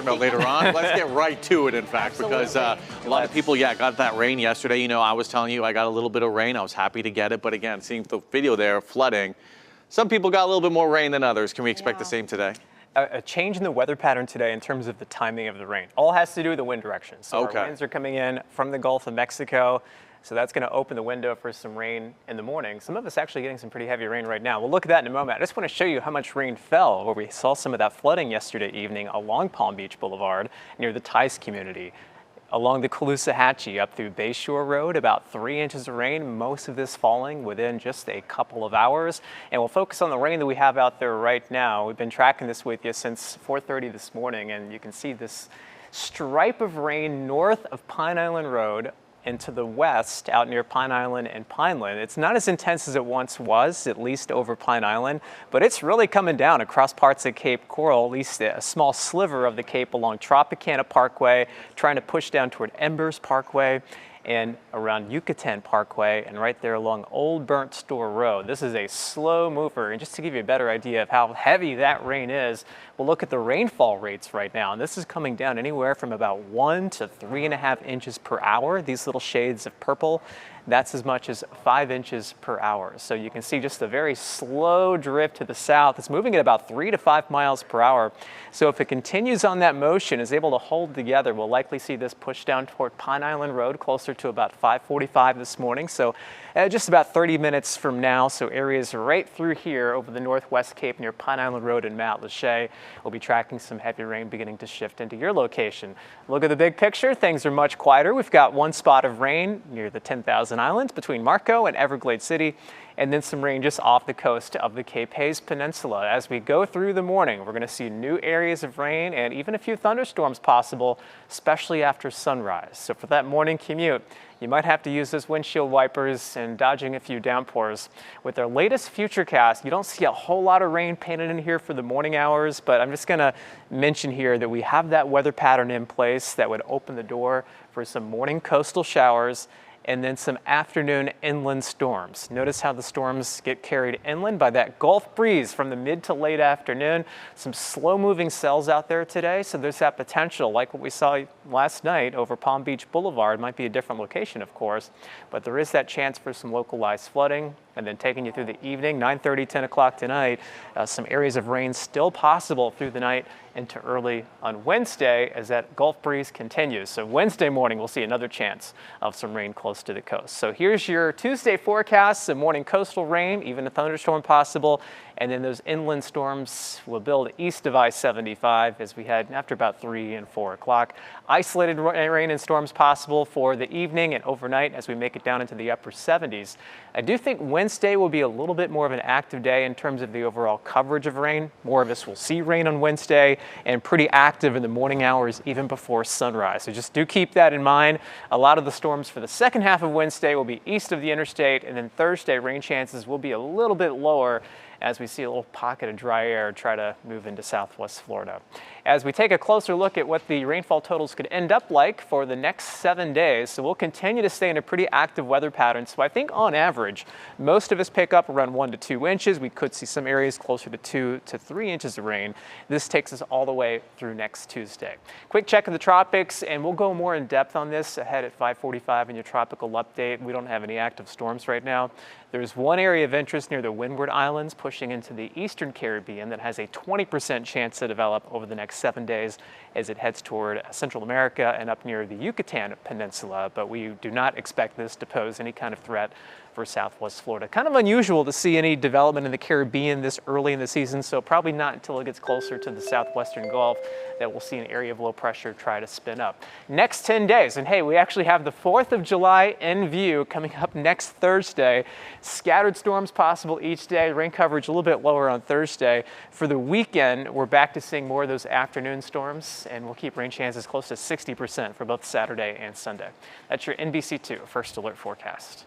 talking about later on. Let's get right to it, in fact, because a lot of people, got that rain yesterday. You know, I was telling you I got a little bit of rain. I was happy to get it. But again, seeing the video there, flooding, some people got a little bit more rain than others. Can we expect the same today? A change in the weather pattern today in terms of the timing of the rain. All has to do with the wind direction. So our winds are coming in from the Gulf of Mexico. So that's going to open the window for some rain in the morning. Some of us actually getting some pretty heavy rain right now. We'll look at that in a moment. I just want to show you how much rain fell, where we saw some of that flooding yesterday evening along Palm Beach Boulevard near the Tice community. Along the Caloosahatchee up through Bayshore Road, about 3 inches of rain, most of this falling within just a couple of hours. And we'll focus on the rain that we have out there right now. We've been tracking this with you since 4:30 this morning, and you can see this stripe of rain north of Pine Island Road and to the west out near Pine Island and Pineland. It's not as intense as it once was, at least over Pine Island, but it's really coming down across parts of Cape Coral, at least a small sliver of the Cape along Tropicana Parkway, trying to push down toward Embers Parkway and around Yucatan Parkway and right there along Old Burnt Store Road. This is a slow mover, and just to give you a better idea of how heavy that rain is, we'll look at the rainfall rates right now, and this is coming down anywhere from about 1 to 3.5 inches per hour. These little shades of purple, that's as much as 5 inches per hour. So you can see just a very slow drift to the south. It's moving at about 3 to 5 miles per hour. So if it continues on that motion, is able to hold together, we'll likely see this push down toward Pine Island Road closer to about 5:45 this morning. So just about 30 minutes from now. So areas right through here over the Northwest Cape near Pine Island Road and Matlacha. We'll be tracking some heavy rain beginning to shift into your location. Look at the big picture. Things are much quieter. We've got one spot of rain near the 10,000 Islands between Marco and Everglades City, and then some rain just off the coast of the Cape Hayes Peninsula. As we go through the morning, we're going to see new areas of rain and even a few thunderstorms possible, especially after sunrise. So for that morning commute, you might have to use those windshield wipers and dodging a few downpours. With our latest Futurecast, you don't see a whole lot of rain painted in here for the morning hours, but I'm just going to mention here that we have that weather pattern in place that would open the door for some morning coastal showers and then some afternoon inland storms. Notice how the storms get carried inland by that Gulf breeze from the mid to late afternoon. Some slow-moving cells out there today, so there's that potential, like what we saw last night over Palm Beach Boulevard. Might be a different location, of course, but there is that chance for some localized flooding. And then taking you through the evening, 9:30, 10 o'clock tonight, some areas of rain still possible through the night into early on Wednesday as that Gulf breeze continues. So Wednesday morning, we'll see another chance of some rain close to the coast. So here's your Tuesday forecast, some morning coastal rain, even a thunderstorm possible, and then those inland storms will build east of I-75 as we head after about 3 and 4 o'clock. Isolated rain and storms possible for the evening and overnight as we make it down into the upper 70s. I do think Wednesday will be a little bit more of an active day in terms of the overall coverage of rain. More of us will see rain on Wednesday and pretty active in the morning hours even before sunrise. So just do keep that in mind. A lot of the storms for the second half of Wednesday will be east of the interstate, and then Thursday rain chances will be a little bit lower as we see a little pocket of dry air try to move into southwest Florida. As we take a closer look at what the rainfall totals could end up like for the next 7 days, so we'll continue to stay in a pretty active weather pattern. So I think on average, most of us pick up around 1 to 2 inches. We could see some areas closer to 2 to 3 inches of rain. This takes us all the way through next Tuesday. Quick check of the tropics, and we'll go more in depth on this ahead at 5:45 in your tropical update. We don't have any active storms right now. There's one area of interest near the Windward Islands pushing into the eastern Caribbean that has a 20% chance to develop over the next 7 days as it heads toward Central America and up near the Yucatan Peninsula, but we do not expect this to pose any kind of threat for southwest Florida. Kind of unusual to see any development in the Caribbean this early in the season, so probably not until it gets closer to the southwestern Gulf that we'll see an area of low pressure try to spin up. Next 10 days, and hey, we actually have the 4th of July in view coming up next Thursday. Scattered storms possible each day, rain coverage a little bit lower on Thursday. For the weekend, we're back to seeing more of those afternoon storms, and we'll keep rain chances close to 60% for both Saturday and Sunday. That's your NBC2 First Alert forecast.